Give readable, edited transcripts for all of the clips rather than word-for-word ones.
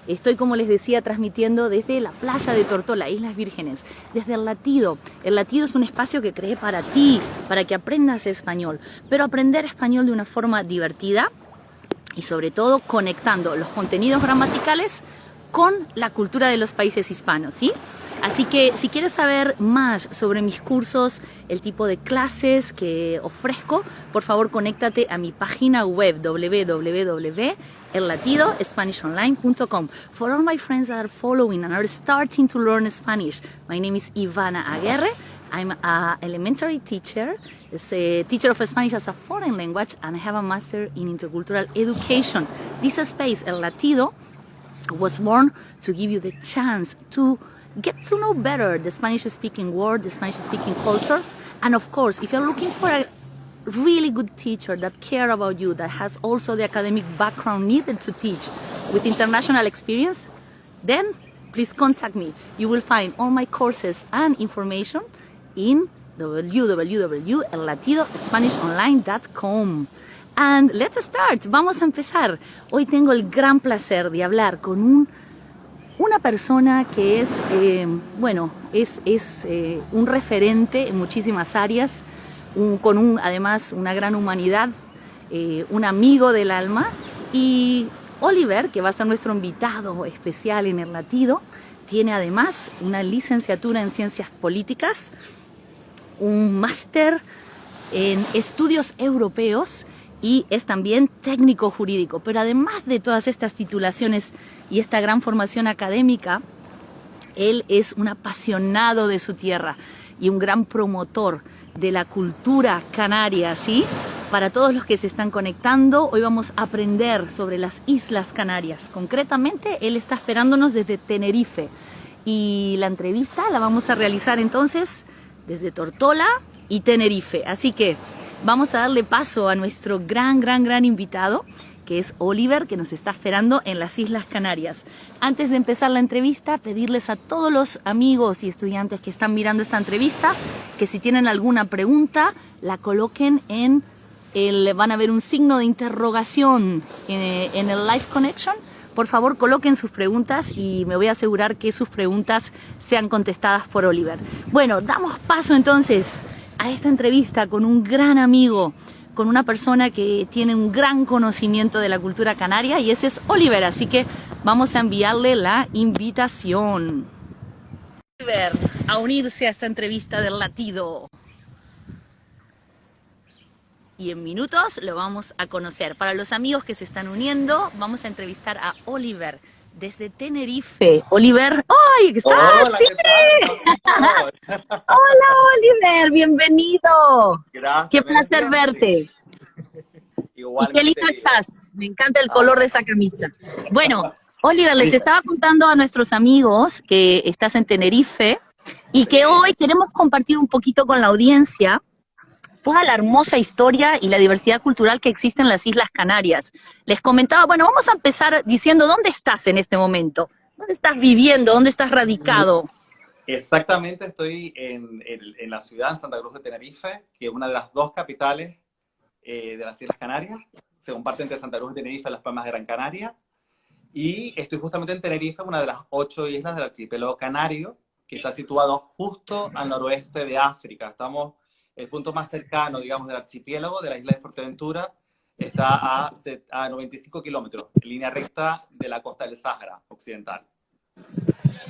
Estoy, como les decía, transmitiendo desde la playa de Tortola, Islas Vírgenes, desde El Latido. El Latido es un espacio que creé para ti, para que aprendas español, pero aprender español de una forma divertida y sobre todo conectando los contenidos gramaticales con la cultura de los países hispanos, ¿sí? Así que si quieres saber más sobre mis cursos, el tipo de clases que ofrezco, por favor conéctate a mi página web www.ellatidospanishonline.com. For all my friends that are following and are starting to learn Spanish, my name is Ivana Aguirre. I'm an elementary teacher, a teacher of Spanish as a foreign language, and I have a master in intercultural education. This space, El Latido, was born to give you the chance to get to know better the Spanish-speaking world, the Spanish-speaking culture, and of course, if you're looking for a really good teacher that cares about you, that has also the academic background needed to teach with international experience, then please contact me. You will find all my courses and information in www.ellatidospanishonline.com. And let's start. Vamos a empezar. Hoy tengo el gran placer de hablar con una persona que es, un referente en muchísimas áreas, además una gran humanidad, un amigo del alma. Y Oliver, que va a ser nuestro invitado especial en El Latido, tiene además una licenciatura en Ciencias Políticas, un máster en Estudios Europeos y es también técnico jurídico. Pero además de todas estas titulaciones y esta gran formación académica, él es un apasionado de su tierra y un gran promotor de la cultura canaria, ¿sí? Para todos los que se están conectando, hoy vamos a aprender sobre las Islas Canarias. Concretamente, él está esperándonos desde Tenerife y la entrevista la vamos a realizar entonces desde Tortola y Tenerife. Así que vamos a darle paso a nuestro gran invitado, que es Oliver, que nos está esperando en las Islas Canarias. Antes de empezar la entrevista, pedirles a todos los amigos y estudiantes que están mirando esta entrevista, que si tienen alguna pregunta, la coloquen van a ver un signo de interrogación en el Live Connection. Por favor, coloquen sus preguntas y me voy a asegurar que sus preguntas sean contestadas por Oliver. Bueno, damos paso entonces a esta entrevista con un gran amigo, con una persona que tiene un gran conocimiento de la cultura canaria, y ese es Oliver, así que vamos a enviarle la invitación. Oliver, a unirse a esta entrevista del Latido. Y en minutos lo vamos a conocer. Para los amigos que se están uniendo, vamos a entrevistar a Oliver desde Tenerife. Oliver, ¡ay! ¿Qué estás? Hola, ¡Sí! ¿qué tal? Hola, Oliver, bienvenido. Gracias. Qué placer verte. Y qué lindo estás. Me encanta el color de esa camisa. Bueno, Oliver, les estaba contando a nuestros amigos que estás en Tenerife y que hoy queremos compartir un poquito con la audiencia toda la hermosa historia y la diversidad cultural que existe en las Islas Canarias. Les comentaba, bueno, vamos a empezar diciendo dónde estás en este momento. ¿Dónde estás viviendo? ¿Dónde estás radicado? Exactamente, estoy en la ciudad, en Santa Cruz de Tenerife, que es una de las dos capitales de las Islas Canarias. Se comparten entre Santa Cruz y Tenerife Las Palmas de Gran Canaria. Y estoy justamente en Tenerife, una de las 8 islas del archipiélago canario, que está situado justo al noroeste de África. Estamos el punto más cercano, digamos, del archipiélago, de la isla de Fuerteventura, está a 95 kilómetros, en línea recta de la costa del Sáhara Occidental.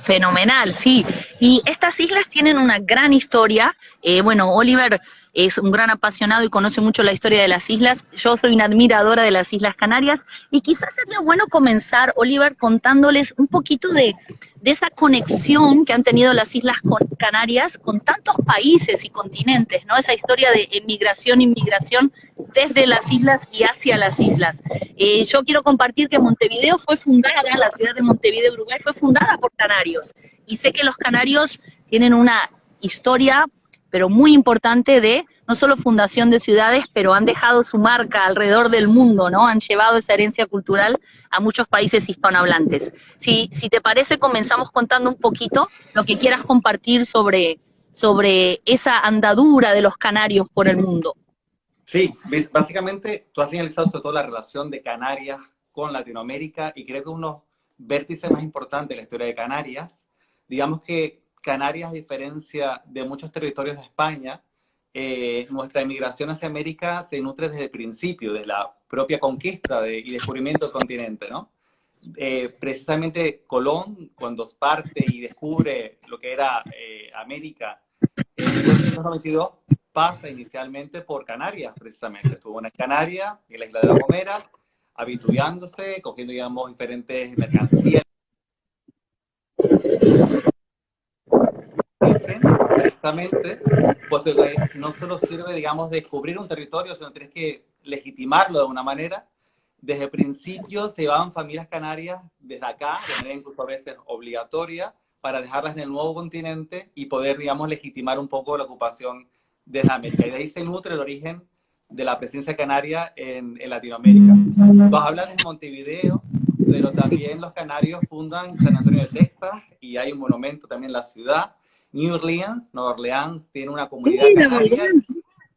Fenomenal, sí. Y estas islas tienen una gran historia. Bueno, Oliver es un gran apasionado y conoce mucho la historia de las islas. Yo soy una admiradora de las Islas Canarias y quizás sería bueno comenzar, Oliver, contándoles un poquito de esa conexión que han tenido las Islas Canarias con tantos países y continentes, ¿no? Esa historia de inmigración desde las islas y hacia las islas. Yo quiero compartir que Montevideo fue fundada, la ciudad de Montevideo, Uruguay, fue fundada por canarios. Y sé que los canarios tienen una historia, pero muy importante, de no solo fundación de ciudades, pero han dejado su marca alrededor del mundo, ¿no? Han llevado esa herencia cultural a muchos países hispanohablantes. Si te parece, comenzamos contando un poquito lo que quieras compartir sobre esa andadura de los canarios por el mundo. Sí, básicamente tú has señalizado sobre todo la relación de Canarias con Latinoamérica, y creo que uno vértice más importante de la historia de Canarias. Digamos que Canarias, a diferencia de muchos territorios de España, nuestra emigración hacia América se nutre desde el principio, de la propia conquista y descubrimiento del continente, ¿no? Precisamente Colón, cuando parte y descubre lo que era América en 1892, pasa inicialmente por Canarias, precisamente. Estuvo en Canarias, en la isla de La Gomera, habituándose, cogiendo, digamos, diferentes mercancías. Precisamente, porque no solo sirve, digamos, descubrir un territorio, sino tienes que legitimarlo de alguna manera. Desde el principio se llevaban familias canarias desde acá, de manera incluso a veces obligatoria, para dejarlas en el nuevo continente y poder, digamos, legitimar un poco la ocupación desde América. Y de ahí se nutre el origen de la presencia canaria en Latinoamérica. Vas a hablar en Montevideo, pero también los canarios fundan San Antonio de Texas y hay un monumento también en la ciudad. Nueva Orleans, tiene una comunidad canaria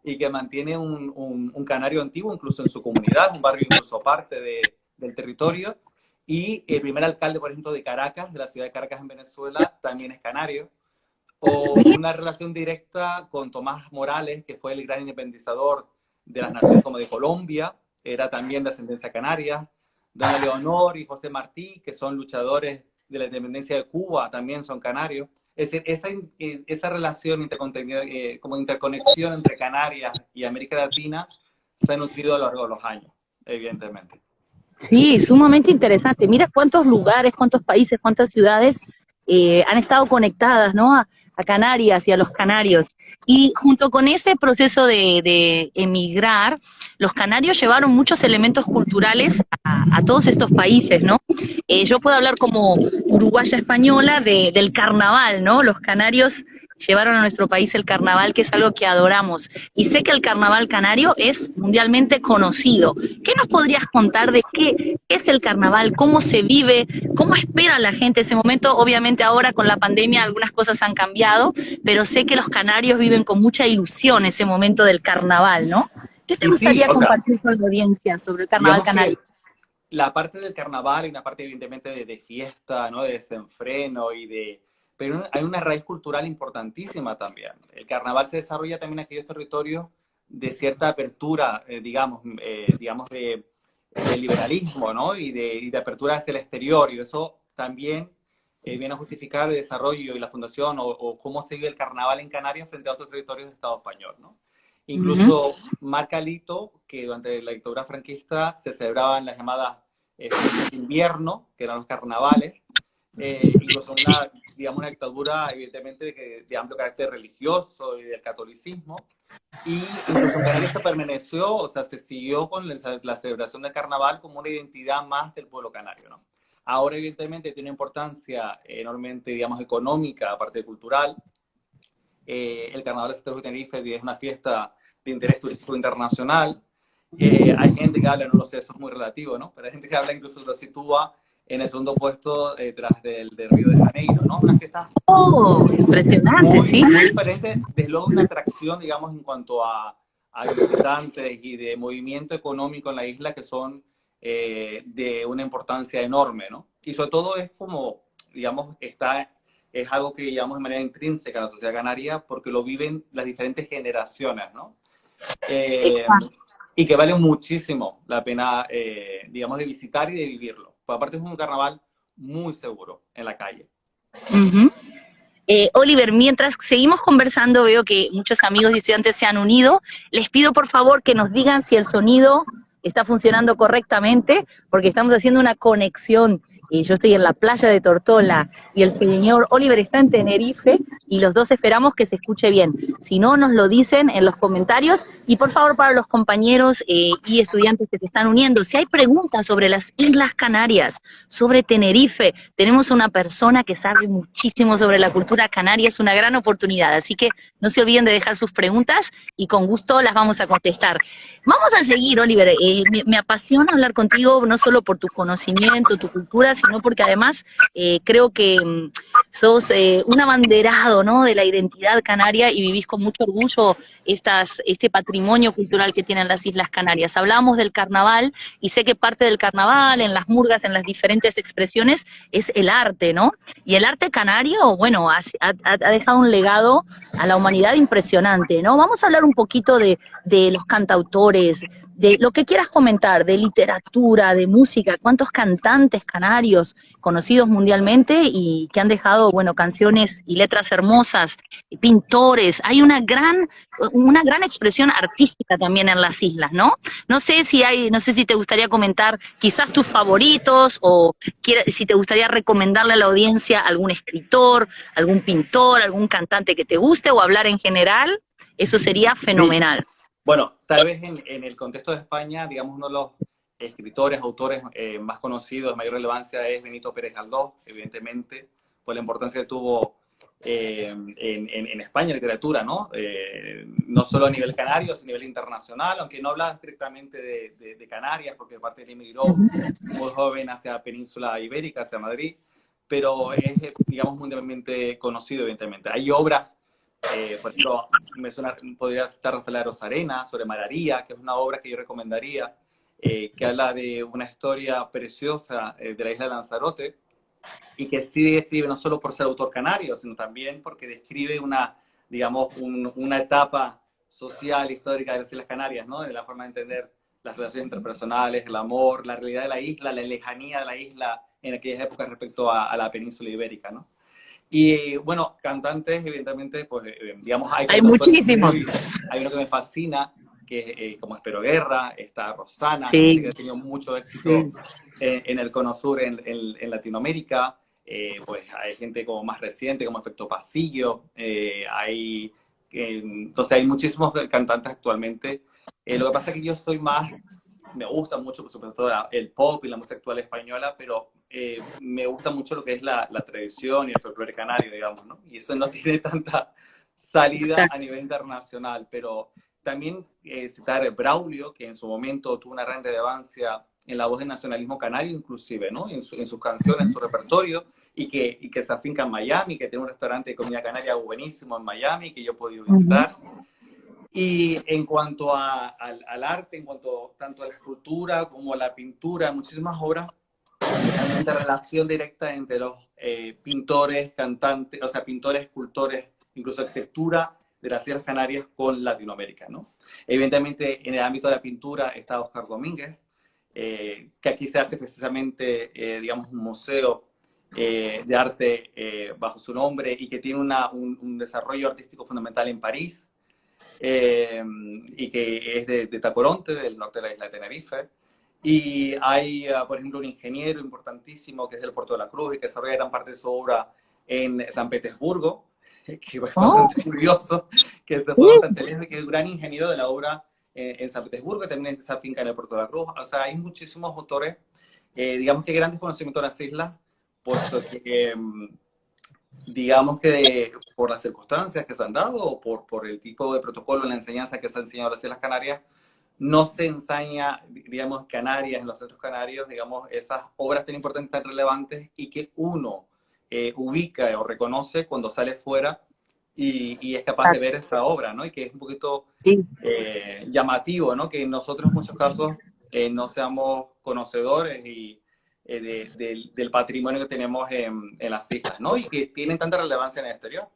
y que mantiene un canario antiguo incluso en su comunidad, un barrio incluso aparte del territorio. Y el primer alcalde, por ejemplo, de Caracas, de la ciudad de Caracas en Venezuela, también es canario. O una relación directa con Tomás Morales, que fue el gran independizador de las naciones como de Colombia, era también de ascendencia canaria. Doña Leonor y José Martí, que son luchadores de la independencia de Cuba, también son canarios. Es decir, esa relación como interconexión entre Canarias y América Latina se ha nutrido a lo largo de los años, evidentemente. Sí, sumamente interesante. Mira cuántos lugares, cuántos países, cuántas ciudades han estado conectadas, ¿no? A Canarias y a los canarios. Y junto con ese proceso de emigrar, los canarios llevaron muchos elementos culturales a todos estos países, ¿no? Yo puedo hablar como uruguaya española del carnaval, ¿no? Los canarios llevaron a nuestro país el carnaval, que es algo que adoramos. Y sé que el carnaval canario es mundialmente conocido. ¿Qué nos podrías contar de qué es el carnaval? ¿Cómo se vive? ¿Cómo espera la gente ese momento? Obviamente ahora con la pandemia algunas cosas han cambiado, pero sé que los canarios viven con mucha ilusión ese momento del carnaval, ¿no? ¿Qué te gustaría compartir con la audiencia sobre el carnaval canario? La parte del carnaval y una parte evidentemente de fiesta, ¿no? De desenfreno pero hay una raíz cultural importantísima también. El carnaval se desarrolla también en aquellos territorios de cierta apertura, digamos, de liberalismo, ¿no? Y de apertura hacia el exterior. Y eso también viene a justificar el desarrollo y la fundación o cómo se vive el carnaval en Canarias frente a otros territorios del Estado español, ¿no? Incluso marca el hito que durante la dictadura franquista se celebraban las llamadas fiestas de invierno, que eran los carnavales, incluso una dictadura evidentemente de amplio carácter religioso y del catolicismo, y incluso en Canarias se permaneció, o sea, se siguió con la celebración del carnaval como una identidad más del pueblo canario, ¿no? Ahora evidentemente tiene una importancia enormemente, digamos, económica, aparte de cultural. El Carnaval de Santa Cruz de Tenerife es una fiesta de interés turístico internacional. Hay gente que habla, no lo sé, eso es muy relativo, ¿no? Pero hay gente que habla, incluso lo sitúa en el segundo puesto tras del Río de Janeiro, ¿no? Una fiesta impresionante, sí. Muy diferente, desde luego una atracción, digamos, en cuanto a visitantes y de movimiento económico en la isla que son de una importancia enorme, ¿no? Y sobre todo es como, digamos, es algo que llamamos de manera intrínseca a la sociedad canaria porque lo viven las diferentes generaciones, ¿no? Exacto. Y que vale muchísimo la pena, digamos, de visitar y de vivirlo. Pues aparte es un carnaval muy seguro en la calle. Oliver, mientras seguimos conversando, veo que muchos amigos y estudiantes se han unido. Les pido por favor que nos digan si el sonido está funcionando correctamente, porque estamos haciendo una conexión. Yo estoy en la playa de Tortola y el señor Oliver está en Tenerife y los dos esperamos que se escuche bien. Si no, nos lo dicen en los comentarios. Y por favor, para los compañeros y estudiantes que se están uniendo, si hay preguntas sobre las Islas Canarias, sobre Tenerife, tenemos una persona que sabe muchísimo sobre la cultura canaria, es una gran oportunidad. Así que no se olviden de dejar sus preguntas y con gusto las vamos a contestar. Vamos a seguir, Oliver. Me apasiona hablar contigo, no solo por tu conocimiento, tu cultura, sino porque además creo que sos un abanderado, ¿no?, de la identidad canaria y vivís con mucho orgullo este patrimonio cultural que tienen las Islas Canarias. Hablamos del carnaval y sé que parte del carnaval, en las murgas, en las diferentes expresiones, es el arte, ¿no? Y el arte canario, bueno, ha dejado un legado a la humanidad impresionante, ¿no? Vamos a hablar un poquito de los cantautores, de lo que quieras comentar, de literatura, de música, cuántos cantantes canarios conocidos mundialmente y que han dejado, bueno, canciones y letras hermosas, pintores, hay una gran expresión artística también en las islas, ¿no? No sé si te gustaría comentar quizás tus favoritos o si te gustaría recomendarle a la audiencia algún escritor, algún pintor, algún cantante que te guste o hablar en general, eso sería fenomenal. Sí. Bueno, tal vez en el contexto de España, digamos, uno de los escritores, autores más conocidos, de mayor relevancia es Benito Pérez Galdós, evidentemente, por la importancia que tuvo en España, en literatura, ¿no? No solo a nivel canario, sino a nivel internacional, aunque no habla estrictamente de Canarias, porque parte de él emigró muy joven hacia la península ibérica, hacia Madrid, pero es, digamos, mundialmente conocido, evidentemente. Hay obras, por ejemplo, podría citar Rafael Rosarena sobre Mararía, que es una obra que yo recomendaría, que habla de una historia preciosa de la isla de Lanzarote, y que sí describe no solo por ser autor canario, sino también porque describe digamos, una etapa social, histórica de las Islas Canarias, ¿no? De la forma de entender las relaciones interpersonales, el amor, la realidad de la isla, la lejanía de la isla en aquellas épocas respecto a la península ibérica, ¿no? Y bueno, cantantes, evidentemente, pues digamos, Hay muchísimos. Hay uno que me fascina, que es como Espero Guerra, está Rosana, Sí, que ha tenido mucho éxito sí. en el Cono Sur, en Latinoamérica. Pues hay gente como más reciente, como Efecto Pasillo, entonces hay muchísimos cantantes actualmente. Lo que pasa es que yo soy más, me gusta mucho, por supuesto, el pop y la música actual española, pero me gusta mucho lo que es la tradición y el folclore canario, digamos, ¿no? Y eso no tiene tanta salida a nivel internacional, pero también citar Braulio, que en su momento tuvo una gran relevancia en la voz del nacionalismo canario, inclusive, ¿no? En sus canciones, en su repertorio, y que se afinca en Miami, que tiene un restaurante de comida canaria buenísimo en Miami, que yo he podido visitar. Y en cuanto al arte, en cuanto tanto a la escultura como a la pintura, muchísimas obras, realmente relación directa entre los pintores, cantantes, o sea, pintores, escultores, incluso arquitectura de las Islas Canarias con Latinoamérica, ¿no? Evidentemente, en el ámbito de la pintura está Oscar Domínguez, que aquí se hace precisamente, digamos, un museo de arte bajo su nombre y que tiene un desarrollo artístico fundamental en París, y que es de Tacoronte, del norte de la isla de Tenerife. Y hay, por ejemplo, un ingeniero importantísimo que es del Puerto de la Cruz y que desarrolla gran parte de su obra en San Petersburgo, que es bastante curioso, que se fue bastante lejos y que es un gran ingeniero de la obra en San Petersburgo, que también esa finca en el Puerto de la Cruz. O sea, hay muchísimos autores, digamos que grandes conocimientos de las islas, puesto que digamos que por las circunstancias que se han dado o por el tipo de protocolo en la enseñanza que se ha enseñado en las Islas Canarias, no se enseña, digamos, Canarias, en los centros canarios, digamos, esas obras tan importantes, tan relevantes y que uno ubica o reconoce cuando sale fuera y es capaz de ver esa obra, ¿no? Y que es un poquito llamativo, ¿no? Que nosotros en muchos casos no seamos conocedores del patrimonio que tenemos en las islas, ¿no? Y que tienen tanta relevancia en el exterior.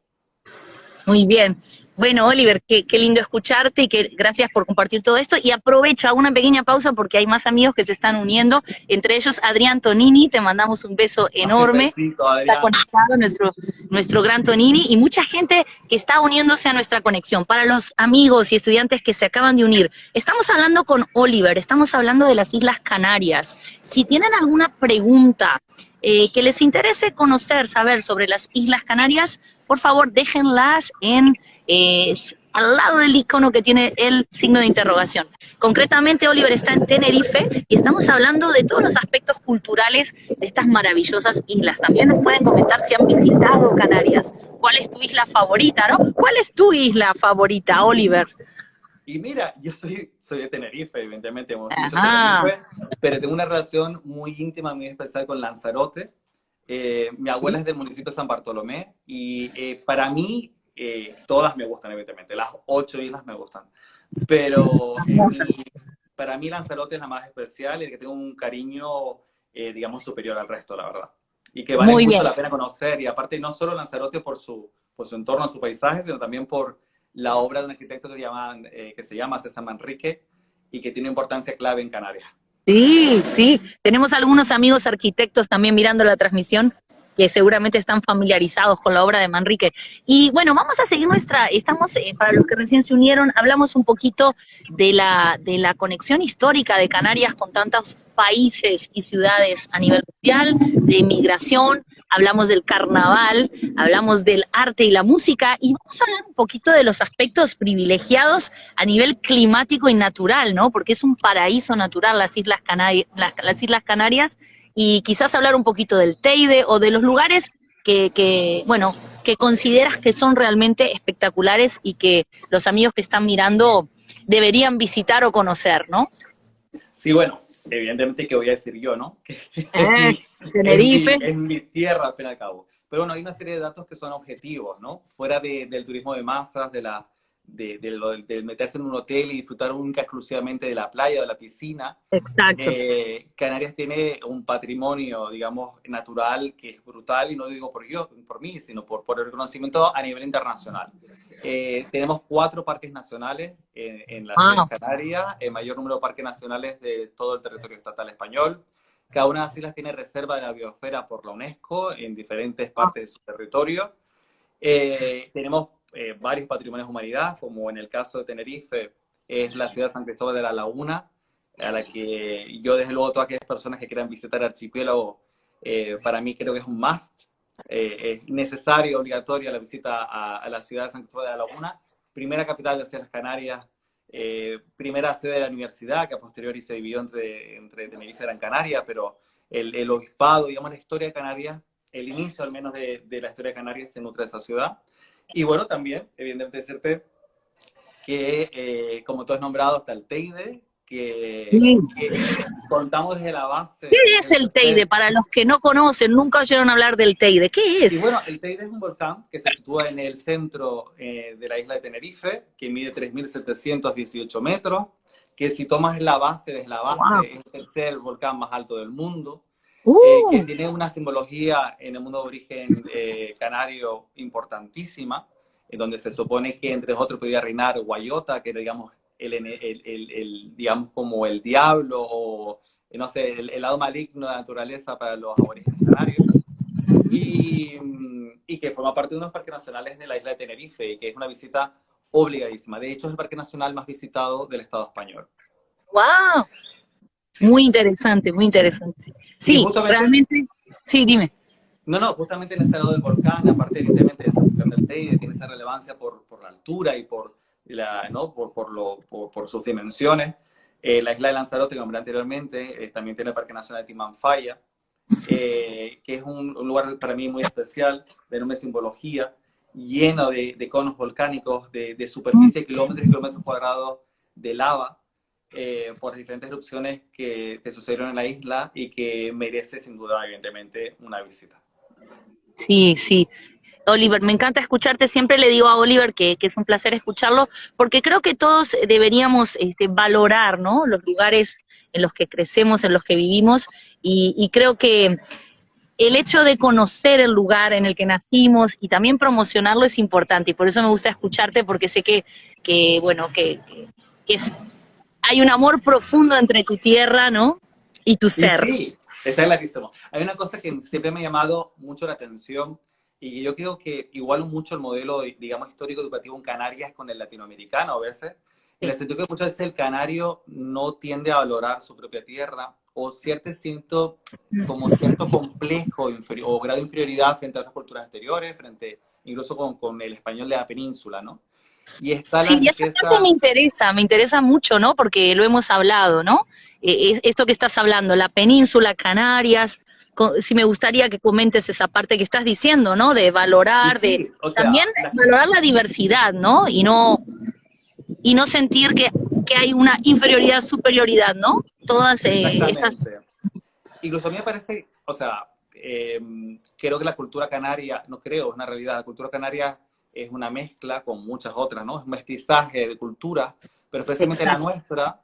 Muy bien. Bueno, Oliver, qué lindo escucharte y gracias por compartir todo esto. Y aprovecho, hago una pequeña pausa porque hay más amigos que se están uniendo, entre ellos Adrián Tonini, te mandamos un beso enorme. Besito, Adrián. Está conectado nuestro gran Tonini y mucha gente que está uniéndose a nuestra conexión. Para los amigos y estudiantes que se acaban de unir, estamos hablando con Oliver, estamos hablando de las Islas Canarias. Si tienen alguna pregunta que les interese conocer, saber sobre las Islas Canarias, por favor déjenlas al lado del icono que tiene el signo de interrogación. Concretamente, Oliver está en Tenerife y estamos hablando de todos los aspectos culturales de estas maravillosas islas. También nos pueden comentar si han visitado Canarias. ¿Cuál es tu isla favorita, no? ¿Cuál es tu isla favorita, Oliver? Y mira, yo soy de Tenerife, evidentemente, Tenerife, pero tengo una relación muy íntima, muy especial con Lanzarote, Mi abuela es del municipio de San Bartolomé y para mí todas me gustan, evidentemente. Las 8 islas me gustan. Pero Hermosas. para mí Lanzarote es la más especial y el que tengo un cariño, digamos, superior al resto, la verdad. Y que vale Muy mucho bien. la pena conocer. Y aparte, no solo Lanzarote por su entorno, su paisaje, sino también por la obra de un arquitecto que se llama César Manrique y que tiene importancia clave en Canarias. Sí, sí. Tenemos algunos amigos arquitectos también mirando la transmisión que seguramente están familiarizados con la obra de Manrique. Y bueno, vamos a seguir estamos, para los que recién se unieron, hablamos un poquito de la conexión histórica de Canarias con tantos países y ciudades a nivel mundial, de inmigración, hablamos del carnaval, hablamos del arte y la música, y vamos a hablar un poquito de los aspectos privilegiados a nivel climático y natural, ¿no? Porque es un paraíso natural las Islas Canarias, y quizás hablar un poquito del Teide o de los lugares bueno, que consideras que son realmente espectaculares y que los amigos que están mirando deberían visitar o conocer, ¿no? Sí, bueno, evidentemente que voy a decir yo, ¿no? Que Ah, Tenerife. es mi tierra al fin y al cabo. Pero bueno, hay una serie de datos que son objetivos, ¿no? Fuera del turismo de masas, de meterse en un hotel y disfrutar única exclusivamente de la playa o de la piscina. Exacto. Canarias tiene un patrimonio, digamos, natural que es brutal, y no lo digo por mí, sino por el reconocimiento a nivel internacional. Tenemos 4 parques nacionales en las Islas Wow. Canarias, el mayor número de parques nacionales de todo el territorio estatal español. Cada una de las islas tiene reserva de la biosfera por la UNESCO en diferentes partes de su territorio. Tenemos varios patrimonios de humanidad, como en el caso de Tenerife, es la ciudad de San Cristóbal de la Laguna, a la que yo, desde luego, todas aquellas personas que quieran visitar el archipiélago, para mí creo que es un must. Es necesario, obligatoria la visita a la ciudad de San Cristóbal de la Laguna, primera capital de las Islas Canarias, primera sede de la universidad, que a posteriori se dividió entre Tenerife y Gran Canaria, pero el obispado, digamos, la historia de Canarias, el inicio al menos de la historia de Canarias se nutre de esa ciudad. Y bueno, también, evidentemente, decirte que, como tú has nombrado, está el Teide, que contamos desde la base. ¿Qué es el Teide? Para los que no conocen, nunca oyeron hablar del Teide. ¿Qué Y bueno, es? el Teide es un volcán que se sitúa en el centro de la isla de Tenerife, que mide 3.718 metros, que si tomas la base, desde la Wow. base, es el tercer volcán más alto del mundo, que Uh, tiene una simbología en el mundo de origen canario importantísima, en donde se supone que, entre otros, podía reinar Guayota, que era, digamos, digamos, como el diablo, o no sé, el lado maligno de la naturaleza para los aborígenes canarios, y que forma parte de unos parques nacionales de la isla de Tenerife, y que es una visita obligadísima. De hecho, es el parque nacional más visitado del Estado español. wow. Sí. Muy interesante, muy interesante. Y Sí, justamente, realmente, sí, dime. no, justamente en ese lado del volcán, aparte evidentemente de esa cuestión del Teide, tiene esa relevancia por la altura y ¿no? por sus dimensiones. La isla de Lanzarote, que nombré anteriormente, también tiene el Parque Nacional de Timanfaya, que es un lugar para mí muy especial, de enorme simbología, lleno de conos volcánicos, de superficie, kilómetros y kilómetros cuadrados de lava, por diferentes erupciones que sucedieron en la isla, y que merece sin duda, evidentemente, una visita. Sí, sí. Oliver, me encanta escucharte. Siempre le digo a Oliver que es un placer escucharlo, porque creo que todos deberíamos valorar, ¿no? Los lugares en los que crecemos, en los que vivimos, y creo que el hecho de conocer el lugar en el que nacimos y también promocionarlo es importante, y por eso me gusta escucharte, porque sé bueno, que hay un amor profundo entre tu tierra, ¿no? Y tu Y ser. sí, está clarísimo. Hay una cosa que siempre me ha llamado mucho la atención, y yo creo que igualo mucho el modelo, digamos, histórico educativo en Canarias con el latinoamericano a veces, en el Sí. sentido que muchas veces el canario no tiende a valorar su propia tierra, o como cierto complejo o grado de inferioridad frente a otras culturas exteriores, frente incluso con el español de la península, ¿no? Y está la Sí, y esa parte riqueza. me interesa mucho, ¿no? Porque lo hemos hablado, ¿no? Esto que estás hablando, la península, Canarias, sí me gustaría que comentes esa parte que estás diciendo, ¿no? De Y valorar, de sí, o también sea, valorar la diversidad, ¿no? Y no sentir que hay una inferioridad, superioridad, ¿no? Todas estas... exactamente. Incluso a mí me parece, o sea, creo que la cultura canaria, no creo, es una realidad, la cultura canaria es una mezcla con muchas otras, ¿no? Es un mestizaje de culturas, pero especialmente la Exacto. nuestra,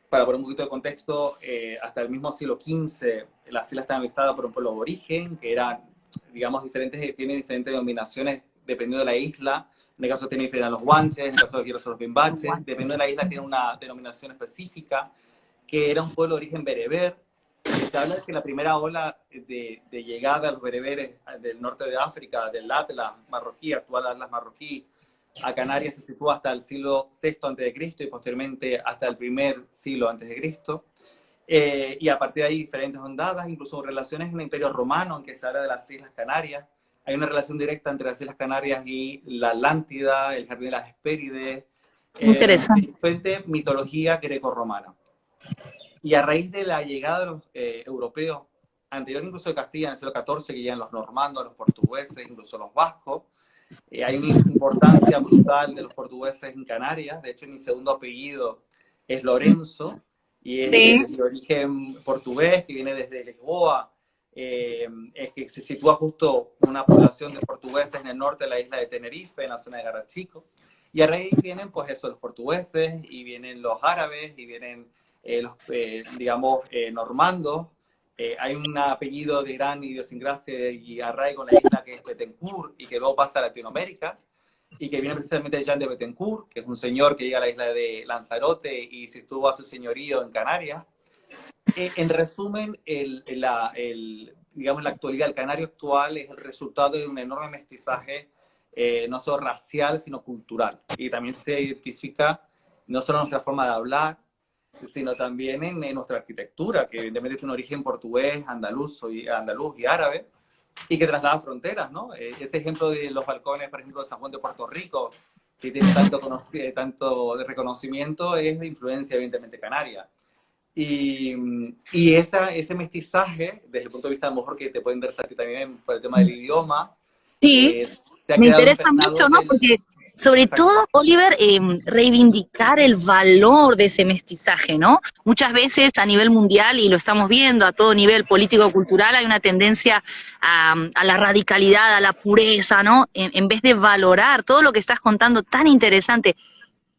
para poner un poquito de contexto, hasta el mismo siglo XV, las islas estaban habitadas por un pueblo aborigen, que eran, digamos, diferentes, tiene diferentes denominaciones dependiendo de la isla. En el caso de Tenerife eran los guanches, en el caso de Hierro son los bimbaches, dependiendo de la isla tiene una denominación específica, que era un pueblo de origen bereber, que se habla de que la primera ola de llegada a los bereberes del norte de África, del Atlas marroquí, actual Atlas marroquí, a Canarias se sitúa hasta el siglo VI a.C. y posteriormente hasta el primer siglo a.C. Y a partir de ahí diferentes ondadas, incluso relaciones en el Imperio Romano, en que se habla de las Islas Canarias. Hay una relación directa entre las Islas Canarias y la Atlántida, el Jardín de las Hespérides, Interesante. diferente mitología greco-romana. Y a raíz de la llegada de los europeos, anterior incluso de Castilla en el siglo XIV, que llegan los normandos, los portugueses, incluso los vascos, hay una importancia brutal de los portugueses en Canarias. De hecho, mi segundo apellido es Lorenzo, y Sí. es de origen portugués, que viene desde Lisboa, es que se sitúa justo una población de portugueses en el norte de la isla de Tenerife, en la zona de Garachico. Y a raíz vienen, pues eso, los portugueses, y vienen los árabes, y vienen digamos, normandos. Hay un apellido de gran idiosincrasia y arraigo en la isla que es Bettencourt y que luego pasa a Latinoamérica y que viene precisamente de Jean de Bettencourt, que es un señor que llega a la isla de Lanzarote y se estuvo a su señorío en Canarias. En resumen, digamos, la actualidad, el canario actual es el resultado de un enorme mestizaje, no solo racial, sino cultural. Y también se identifica no solo nuestra forma de hablar, sino también en nuestra arquitectura, que evidentemente tiene un origen portugués, andaluz y árabe, y que traslada fronteras, ¿no? Ese ejemplo de los balcones, por ejemplo, de San Juan de Puerto Rico, que tiene tanto de reconocimiento, es de influencia evidentemente canaria. Y ese mestizaje, desde el punto de vista a lo mejor que te puede interesar que también por el tema del idioma, Sí, se ha me quedado interesa impregnado mucho, ¿no? del... Porque sobre Exacto. todo, Oliver, reivindicar el valor de ese mestizaje, ¿no? Muchas veces a nivel mundial, y lo estamos viendo a todo nivel político-cultural, hay una tendencia a la radicalidad, a la pureza, ¿no? En vez de valorar todo lo que estás contando tan interesante,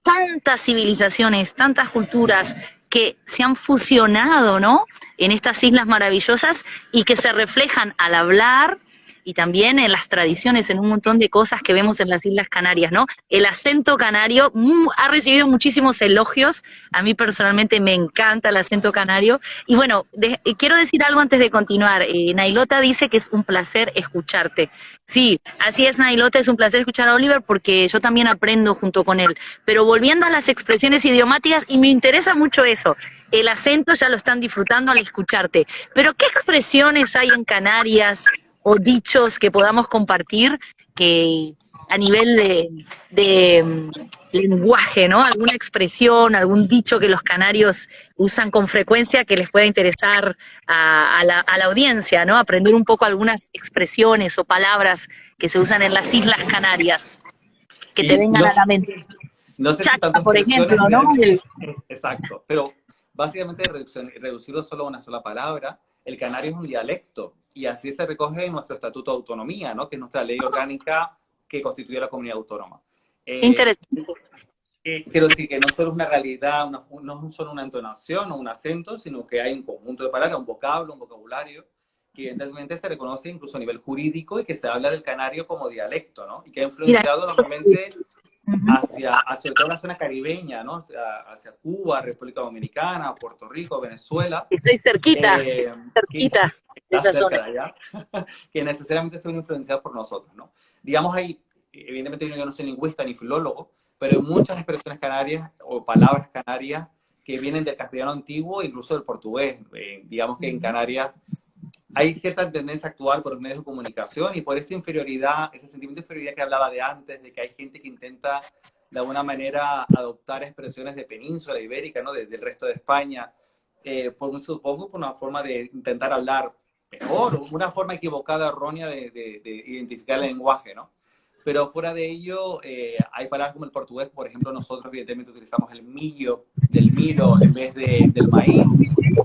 tantas civilizaciones, tantas culturas que se han fusionado, ¿no? En estas islas maravillosas y que se reflejan al hablar y también en las tradiciones, en un montón de cosas que vemos en las Islas Canarias, ¿no? El acento canario ha recibido muchísimos elogios. A mí personalmente me encanta el acento canario. Y bueno, quiero decir algo antes de continuar. Nailota dice que es un placer escucharte. Sí, así es, Nailota, es un placer escuchar a Oliver porque yo también aprendo junto con él. Pero volviendo a las expresiones idiomáticas, y me interesa mucho eso, el acento ya lo están disfrutando al escucharte. Pero ¿qué expresiones hay en Canarias o dichos que podamos compartir que a nivel de lenguaje, ¿no? Alguna expresión, algún dicho que los canarios usan con frecuencia que les pueda interesar a la audiencia, ¿no? Aprender un poco algunas expresiones o palabras que se usan en las Islas Canarias, que te Y vengan a la mente. no sé si Chacha, tanto por ejemplo, expresiones, ¿no? exacto, pero básicamente reducirlo solo a una sola palabra, el canario es un dialecto y así se recoge en nuestro Estatuto de Autonomía, ¿no? Que es nuestra ley orgánica que constituye la comunidad autónoma. Eh, Interesante. Quiero decir que no solo es una realidad, no es solo una entonación o un acento, sino que hay un conjunto de palabras, un vocablo, un vocabulario, que evidentemente se reconoce incluso a nivel jurídico y que se habla del canario como dialecto, ¿no? Y que ha Mira, influenciado sí. normalmente sobre todo la zona caribeña, ¿no? Hacia Cuba, República Dominicana, Puerto Rico, Venezuela, Estoy cerquita, que cerquita de está esa cerca zona. de allá, que necesariamente se ven influenciados por nosotros, ¿no? Digamos, evidentemente yo no soy lingüista ni filólogo, pero hay muchas expresiones canarias o palabras canarias que vienen del castellano antiguo, incluso del portugués. Digamos que en Canarias hay cierta tendencia actual por los medios de comunicación y por esa inferioridad, ese sentimiento de inferioridad que hablaba de antes, de que hay gente que intenta de alguna manera adoptar expresiones de península ibérica, ¿no? Del resto de España, supongo por una forma de intentar hablar mejor, una forma equivocada, errónea de identificar el lenguaje, ¿no? pero fuera de ello, hay palabras como el portugués, por ejemplo, nosotros evidentemente utilizamos el millo del milo en vez del maíz,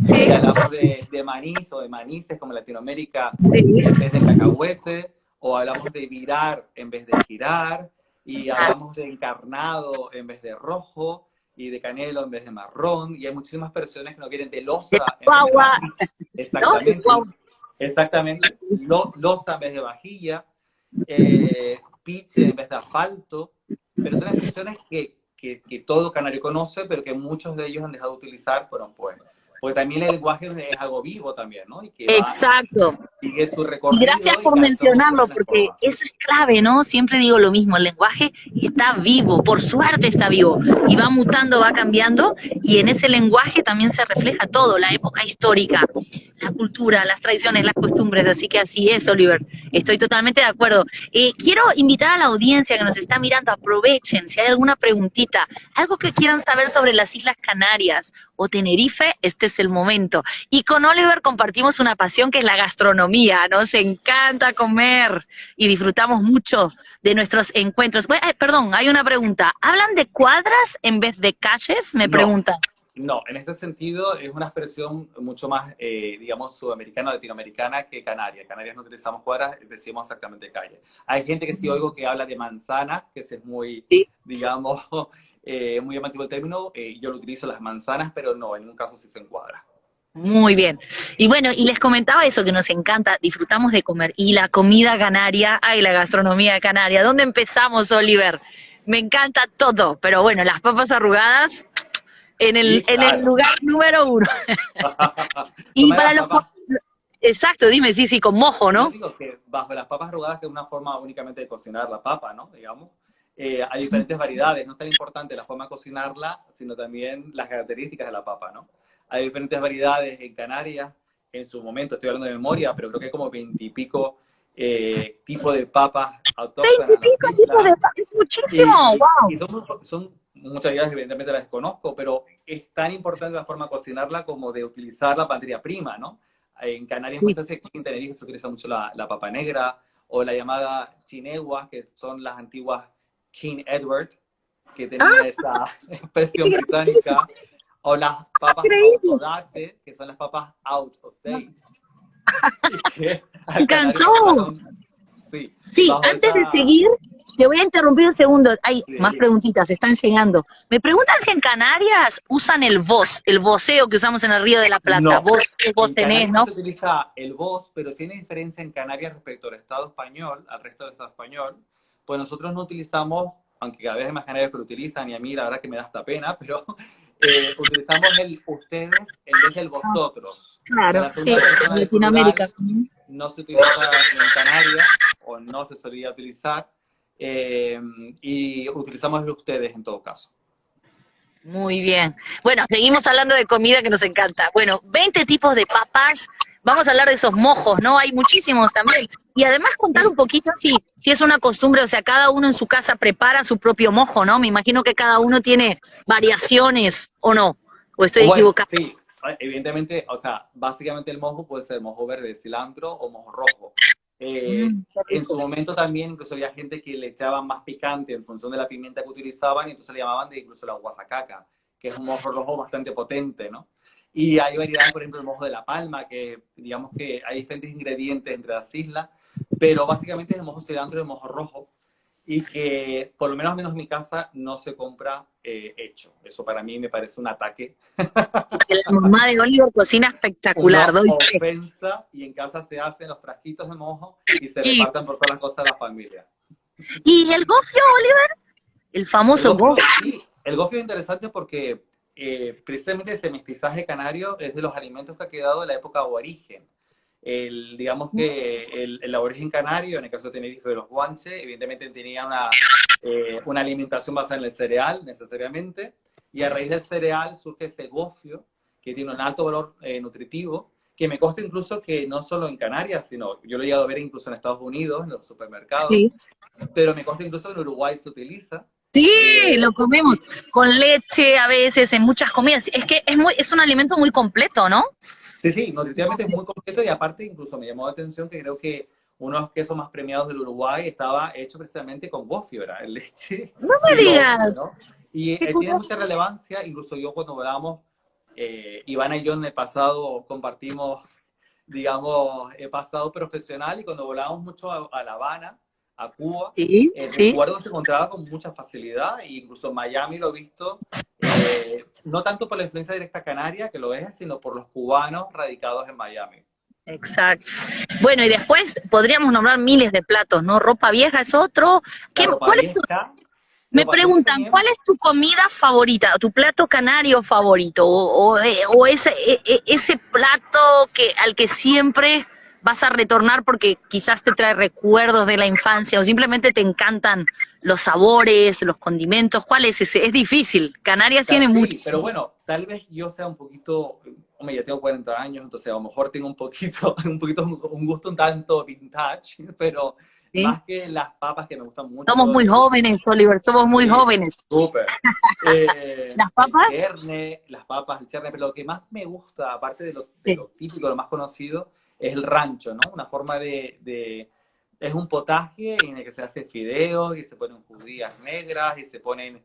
Sí, y hablamos de manís o de manices como en Latinoamérica sí. en vez de cacahuete, o hablamos de virar en vez de girar, y Ah, hablamos de encarnado en vez de rojo, y de canelo en vez de marrón, y hay muchísimas versiones que no vienen de de losa en vez de guagua, vajilla. ¿no? Es Exactamente, guagua. exactamente. Losa en vez de vajilla, piche en vez de asfalto, pero son expresiones que todo canario conoce, pero que muchos de ellos han dejado de utilizar, bueno, pues, porque también el lenguaje es algo vivo también, ¿no? Y que va, Exacto. sigue su Y gracias recorrido y por cada vez somos mencionarlo, expresiones porque nuevas. eso es clave, ¿no? Siempre digo lo mismo, el lenguaje está vivo, por suerte está vivo, y va mutando, va cambiando, y en ese lenguaje también se refleja todo, la época histórica, la cultura, las tradiciones, las costumbres, así que así es, Oliver, estoy totalmente de acuerdo. Quiero invitar a la audiencia que nos está mirando, aprovechen, si hay alguna preguntita, algo que quieran saber sobre las Islas Canarias o Tenerife, este es el momento. Y con Oliver compartimos una pasión que es la gastronomía, nos encanta comer y disfrutamos mucho de nuestros encuentros. Bueno, perdón, hay una pregunta. ¿Hablan de cuadras en vez de calles? Me No, preguntan. no, en este sentido es una expresión mucho más, digamos, sudamericana, latinoamericana que canaria. En Canarias no utilizamos cuadras, decimos exactamente calle. Hay gente que sí oigo que habla de manzanas, que ese es muy, Sí. digamos, muy llamativo el término. Yo lo utilizo las manzanas, pero no, en un caso sí se encuadra. Muy bien. Y bueno, y les comentaba eso que nos encanta, disfrutamos de comer. Y la comida canaria, ay, la gastronomía de Canaria. ¿Dónde empezamos, Oliver? Me encanta todo, pero bueno, las papas arrugadas Sí, en el claro. lugar número uno. Y Toma para las los... papas. Exacto, dime, sí, sí, con mojo, No ¿no? digo que bajo las papas arrugadas, que es una forma únicamente de cocinar la papa, ¿no? Digamos. Hay Sí. diferentes variedades, no es tan importante la forma de cocinarla, sino también las características de la papa, ¿no? Hay diferentes variedades en Canarias, en su momento, estoy hablando de memoria, pero creo que hay como 20 y pico tipos de papas 20 y autóctonas en las pico tipos de... islas, Es muchísimo, wow. y son muchas variedades, evidentemente las desconozco, pero es tan importante la forma de cocinarla como de utilizar la materia prima, ¿no? En Canarias Sí. muchas veces, en Tenerife se utiliza mucho la papa negra o la llamada chinegua, que son las antiguas King Edward, que tenía ¡Ah, esa expresión qué gracioso! británica, o las papas Increíble. autodate, que son las papas out of date, y que Me al canario le encantó. pasaron, sí, Sí, bajo antes de esa, seguir, te voy a interrumpir un segundo. Hay sí, más dime. preguntitas, están llegando. Me preguntan si en Canarias usan el voceo que usamos en el Río de la Plata. No, Vos en tenés, Canarias no ¿no? se utiliza el vos, pero sí hay una diferencia en Canarias respecto al Estado español, al resto del Estado español, pues nosotros no utilizamos, aunque cada vez hay más canarios que lo utilizan, y a mí la verdad que me da hasta pena, pero utilizamos el ustedes en vez del vosotros. O sea, Claro, la sí, segunda persona en del Latinoamérica. plural no se utiliza en Canarias, o no se solía utilizar, y utilizamos el ustedes en todo caso. Muy bien. Bueno, seguimos hablando de comida que nos encanta. Bueno, 20 tipos de papas. Vamos a hablar de esos mojos, ¿no? Hay muchísimos también. Y además contar un Sí, poquito si es una costumbre, o sea, cada uno en su casa prepara su propio mojo, ¿no? Me imagino que cada uno tiene variaciones, ¿o no? ¿O estoy bueno, equivocada? sí, evidentemente, o sea, básicamente el mojo puede ser mojo verde, cilantro o mojo rojo. Qué En rico. su momento también incluso había gente que le echaban más picante en función de la pimienta que utilizaban y entonces le llamaban de incluso la guasacaca, que es un mojo rojo bastante potente, ¿no? Y hay variedades, por ejemplo, el mojo de la palma, que digamos que hay diferentes ingredientes entre las islas, pero básicamente es el mojo cilantro y el mojo rojo, y que por lo menos en mi casa no se compra hecho. Eso para mí me parece un ataque, Que la mamá de Oliver cocina una espectacular, doy fe. ofensa, y en casa se hacen los frasquitos de mojo y se Y, reparten por todas las cosas de la familia. y el gofio, Oliver, el El famoso gofio, gofio. sí, el gofio es interesante porque precisamente ese mestizaje canario es de los alimentos que ha quedado de la época aborigen. Digamos que el aborigen canario, en el caso de Tenerife de los guanches, evidentemente tenía una alimentación basada en el cereal, necesariamente, y a raíz del cereal surge ese gofio, que tiene un alto valor nutritivo, que me consta incluso que no solo en Canarias, sino yo lo he llegado a ver incluso en Estados Unidos, en los supermercados, Sí. pero me consta incluso que en Uruguay se utiliza. Sí, Eh, lo comemos con leche a veces, en muchas comidas. Es que es un alimento muy completo, ¿no? Sí, sí, nutritivamente es muy completo y aparte incluso me llamó la atención que creo que uno de los quesos más premiados del Uruguay estaba hecho precisamente con gofio, era leche No me y gofio, digas. ¿no? Y Qué tiene curioso. mucha relevancia, incluso yo cuando hablamos, Ivana y yo en el pasado compartimos, digamos, el pasado profesional, y cuando volábamos mucho a La Habana, a Cuba, Sí, sí. recuerdo que se encontraba con mucha facilidad, e incluso en Miami lo he visto, no tanto por la influencia directa canaria, que lo es, sino por los cubanos radicados en Miami. Exacto. Bueno, y después podríamos nombrar miles de platos, ¿no? Ropa vieja es otro. La ropa ¿Cuál es tu, vieja, me ropa vieja preguntan, también. ¿cuál es tu comida favorita, tu plato canario favorito? O ese plato al que siempre vas a retornar porque quizás te trae recuerdos de la infancia o simplemente te encantan los sabores, los condimentos. ¿Cuál es ese? Es difícil. Canarias tiene mucho. Sí, pero bueno, tal vez yo sea un poquito, hombre, ya tengo 40 años, entonces a lo mejor tengo un poquito, un gusto un tanto vintage, pero ¿Sí? más que las papas que me gustan Somos mucho, muy jóvenes, Oliver, somos muy sí, jóvenes. súper. ¿Las El papas? cherne, las papas, el cherne, pero lo que más me gusta, aparte de Sí. lo típico, lo más conocido, es el rancho, ¿no? Una forma es un potaje en el que se hacen fideos y se ponen judías negras y se ponen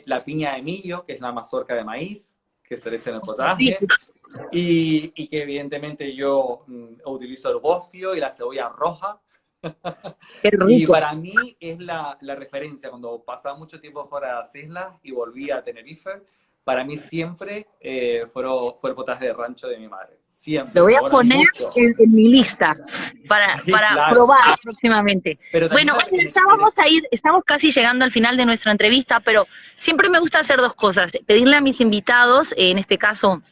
la piña de millo, que es la mazorca de maíz, que se le echa en el potaje, y que evidentemente yo utilizo el gofio y la cebolla roja. Qué Y rico. para mí es la referencia. Cuando pasaba mucho tiempo fuera de las islas y volví a Tenerife, para mí siempre fue el potaje de rancho de mi madre. Lo Siempre. voy Pero a bueno, hay poner mucho. en mi lista Sí, para claro. probar próximamente. Pero también Bueno, Oliver, ya vamos a ir, estamos casi llegando al final de nuestra entrevista, pero siempre me gusta hacer dos cosas. Pedirle a mis invitados, en este caso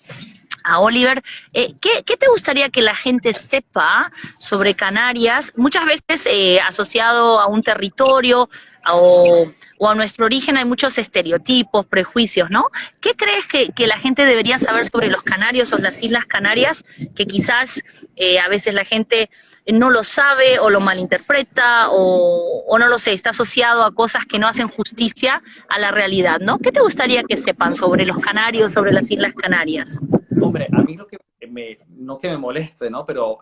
a Oliver, ¿qué te gustaría que la gente sepa sobre Canarias? Muchas veces asociado a un territorio o a nuestro origen hay muchos estereotipos, prejuicios, ¿no? ¿Qué crees que la gente debería saber sobre los canarios o las Islas Canarias que quizás a veces la gente no lo sabe o lo malinterpreta o no lo sé, está asociado a cosas que no hacen justicia a la realidad, ¿no? ¿Qué te gustaría que sepan sobre los canarios, sobre las Islas Canarias? hombre, a mí lo que no que me moleste, ¿no? Pero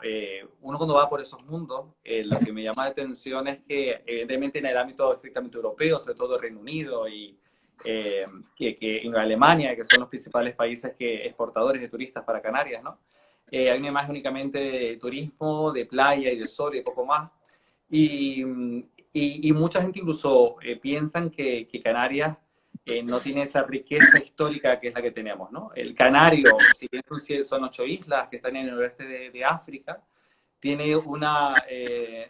uno cuando va por esos mundos, lo que me llama la atención es que evidentemente en el ámbito estrictamente europeo, sobre todo Reino Unido y que en Alemania, que son los principales países exportadores de turistas para Canarias, ¿no? Hay una imagen únicamente de turismo, de playa y de sol y poco más. Y, y mucha gente incluso piensan que Canarias no tiene esa riqueza histórica que es la que tenemos, ¿no? El Canario, si bien son 8 islas que están en el oeste de África, tiene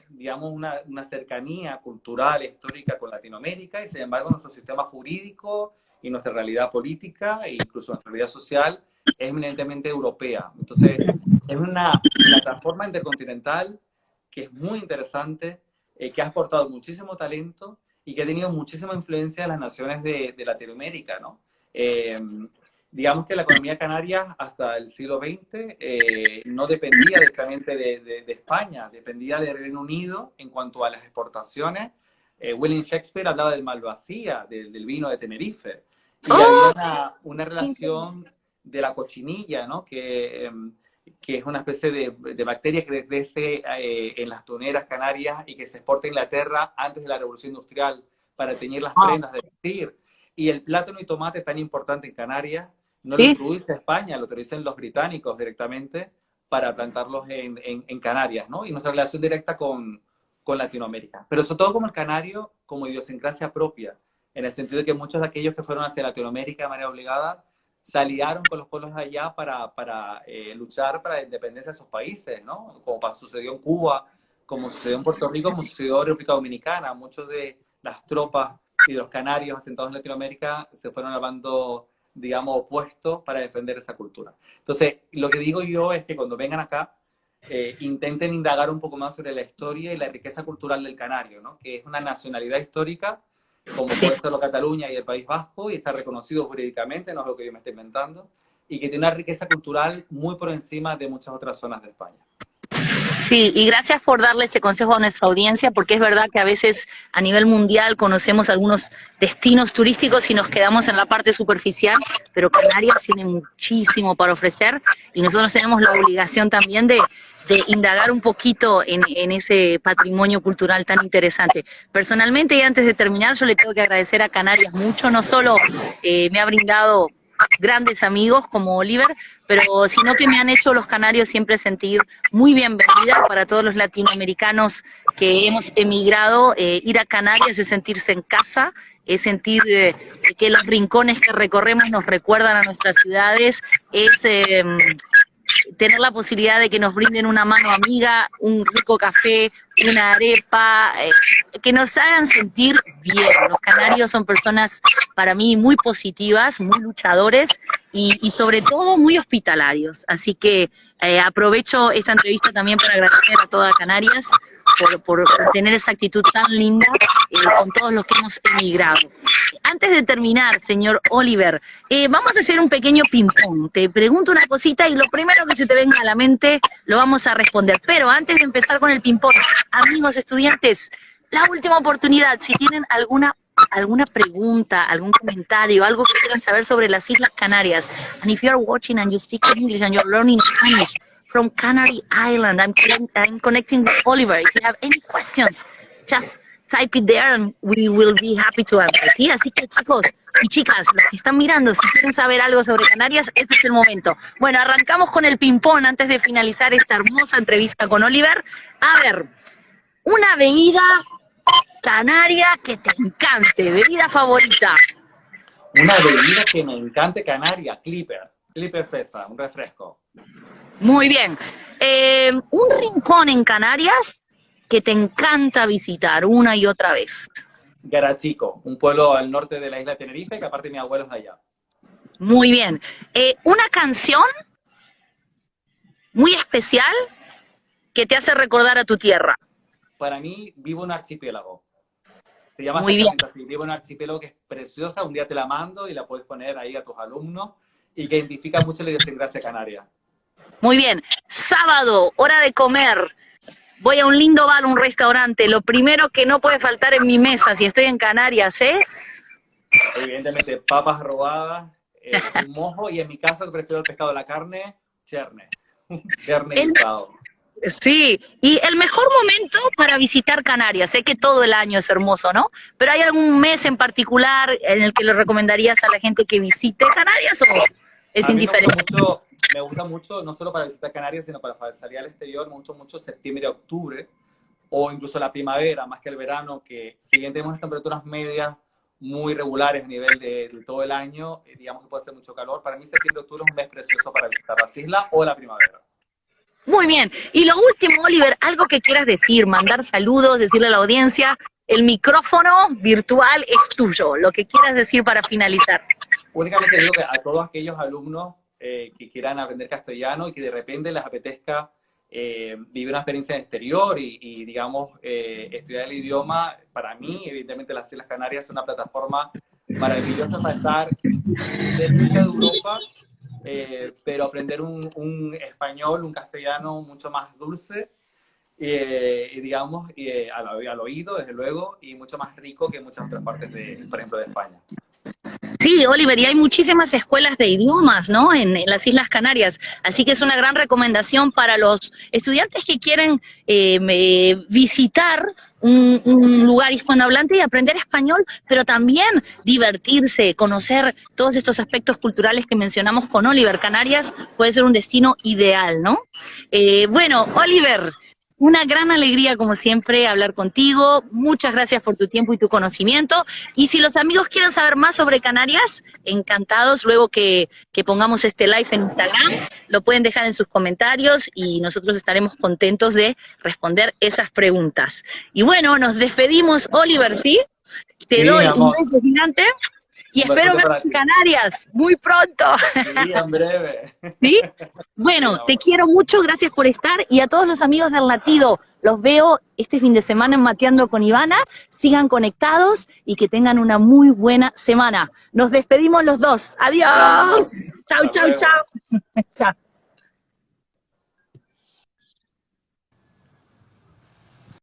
digamos, una cercanía cultural, histórica con Latinoamérica, y sin embargo nuestro sistema jurídico y nuestra realidad política e incluso nuestra realidad social es eminentemente europea. Entonces, es una plataforma intercontinental que es muy interesante, que ha exportado muchísimo talento y que ha tenido muchísima influencia en las naciones de Latinoamérica, ¿no? Digamos que la economía canaria hasta el siglo XX no dependía directamente de España, dependía del Reino Unido en cuanto a las exportaciones. William Shakespeare hablaba del Malvasía, del vino de Tenerife, y había ¡Oh! una relación de la cochinilla, ¿no? Que es una especie de bacteria que crece en las tuneras canarias y que se exporta a Inglaterra antes de la Revolución Industrial para teñir las Oh, prendas de vestir. Y el plátano y tomate tan importante en Canarias no lo sí, introduce España, lo introducen los británicos directamente para plantarlos en Canarias, ¿no? Y nuestra relación directa con Latinoamérica. Pero sobre todo como el canario, como idiosincrasia propia, en el sentido de que muchos de aquellos que fueron hacia Latinoamérica de manera obligada se aliaron con los pueblos de allá para luchar para la independencia de esos países, ¿no? Como sucedió en Cuba, como sucedió en Puerto Rico, como sucedió en República Dominicana. Muchos de las tropas y de los canarios asentados en Latinoamérica se fueron al bando, digamos, opuesto para defender esa cultura. Entonces, lo que digo yo es que cuando vengan acá, intenten indagar un poco más sobre la historia y la riqueza cultural del canario, ¿no? Que es una nacionalidad histórica como sí. puede serlo Cataluña y el País Vasco, y está reconocido jurídicamente, no es lo que yo me estoy inventando, y que tiene una riqueza cultural muy por encima de muchas otras zonas de España. Sí, y gracias por darle ese consejo a nuestra audiencia, porque es verdad que a veces a nivel mundial conocemos algunos destinos turísticos y nos quedamos en la parte superficial, pero Canarias tiene muchísimo para ofrecer y nosotros tenemos la obligación también de indagar un poquito en ese patrimonio cultural tan interesante. Personalmente, y antes de terminar, yo le tengo que agradecer a Canarias mucho, no solo me ha brindado grandes amigos como Oliver, pero sino que me han hecho los canarios siempre sentir muy bienvenida. Para todos los latinoamericanos que hemos emigrado, ir a Canarias es sentirse en casa, es sentir que los rincones que recorremos nos recuerdan a nuestras ciudades, es tener la posibilidad de que nos brinden una mano amiga, un rico café, una arepa, que nos hagan sentir bien. Los canarios son personas, para mí, muy positivas, muy luchadores y sobre todo muy hospitalarios. Así que aprovecho esta entrevista también para agradecer a toda Canarias por tener esa actitud tan linda con todos los que hemos emigrado. Antes de terminar, señor Oliver, vamos a hacer un pequeño ping-pong. Te pregunto una cosita y lo primero que se te venga a la mente lo vamos a responder. Pero antes de empezar con el ping-pong, amigos estudiantes, la última oportunidad, si tienen alguna pregunta, algún comentario, algo que quieran saber sobre las Islas Canarias, and if you are watching and you speak English and you're learning Spanish from Canary Island, I'm connecting with Oliver. If you have any questions, just type it there and we will be happy to answer. ¿Sí? Así que chicos y chicas, los que están mirando, si quieren saber algo sobre Canarias, este es el momento. Bueno, arrancamos con el ping-pong antes de finalizar esta hermosa entrevista con Oliver. A ver, una bebida canaria que te encante, bebida favorita. Una bebida que me encante canaria, Clipper Fresa, un refresco. Muy bien. Un rincón en Canarias que te encanta visitar una y otra vez. Garachico, un pueblo al norte de la isla de Tenerife, que aparte mi abuelo es de allá. Muy bien. Una canción muy especial que te hace recordar a tu tierra. Para mí, Vivo en un archipiélago. Se llama Muy bien. así, Vivo en un archipiélago, que es preciosa. Un día te la mando y la puedes poner ahí a tus alumnos y que identifica mucho la idiosincrasia canaria. Muy bien. Sábado, hora de comer. Voy a un lindo bar, un restaurante. Lo primero que no puede faltar en mi mesa si estoy en Canarias es... Evidentemente, papas rodadas, un mojo, y en mi caso prefiero el pescado, la carne, cherne. Un cherne guisado. Sí, y el mejor momento para visitar Canarias, sé que todo el año es hermoso, ¿no? Pero ¿hay algún mes en particular en el que le recomendarías a la gente que visite Canarias o es indiferente? Me gusta mucho, no solo para visitar Canarias, sino para salir al exterior. Me gusta mucho septiembre, octubre, o incluso la primavera, más que el verano, que si bien tenemos unas temperaturas medias muy regulares a nivel de todo el año, digamos que puede ser mucho calor. Para mí septiembre, octubre es un mes precioso para visitar las islas o la primavera. Muy bien. Y lo último, Oliver, algo que quieras decir, mandar saludos, decirle a la audiencia, el micrófono virtual es tuyo, lo que quieras decir para finalizar. Únicamente digo que a todos aquellos alumnos que quieran aprender castellano y que de repente les apetezca vivir una experiencia en el exterior y digamos, estudiar el idioma, para mí, evidentemente, las Islas Canarias es una plataforma maravillosa para estar cerca de Europa, pero aprender un español, un castellano mucho más dulce, y digamos, al oído, desde luego, y mucho más rico que muchas otras partes, por ejemplo, de España. Sí, Oliver, y hay muchísimas escuelas de idiomas, ¿no? En las Islas Canarias, así que es una gran recomendación para los estudiantes que quieren visitar un lugar hispanohablante y aprender español, pero también divertirse, conocer todos estos aspectos culturales que mencionamos con Oliver. Canarias puede ser un destino ideal, ¿no? Bueno, Oliver, una gran alegría, como siempre, hablar contigo. Muchas gracias por tu tiempo y tu conocimiento. Y si los amigos quieren saber más sobre Canarias, encantados, luego que pongamos este live en Instagram, lo pueden dejar en sus comentarios y nosotros estaremos contentos de responder esas preguntas. Y bueno, nos despedimos, Oliver, ¿sí? Te doy un beso gigante. Y espero vernos en Canarias muy pronto. Sí, en breve. ¿Sí? Bueno, te quiero mucho, gracias por estar. Y a todos los amigos del Latido, los veo este fin de semana en Mateando con Ivana. Sigan conectados y que tengan una muy buena semana. Nos despedimos los dos. Adiós. Chau, chau, chau. Chao.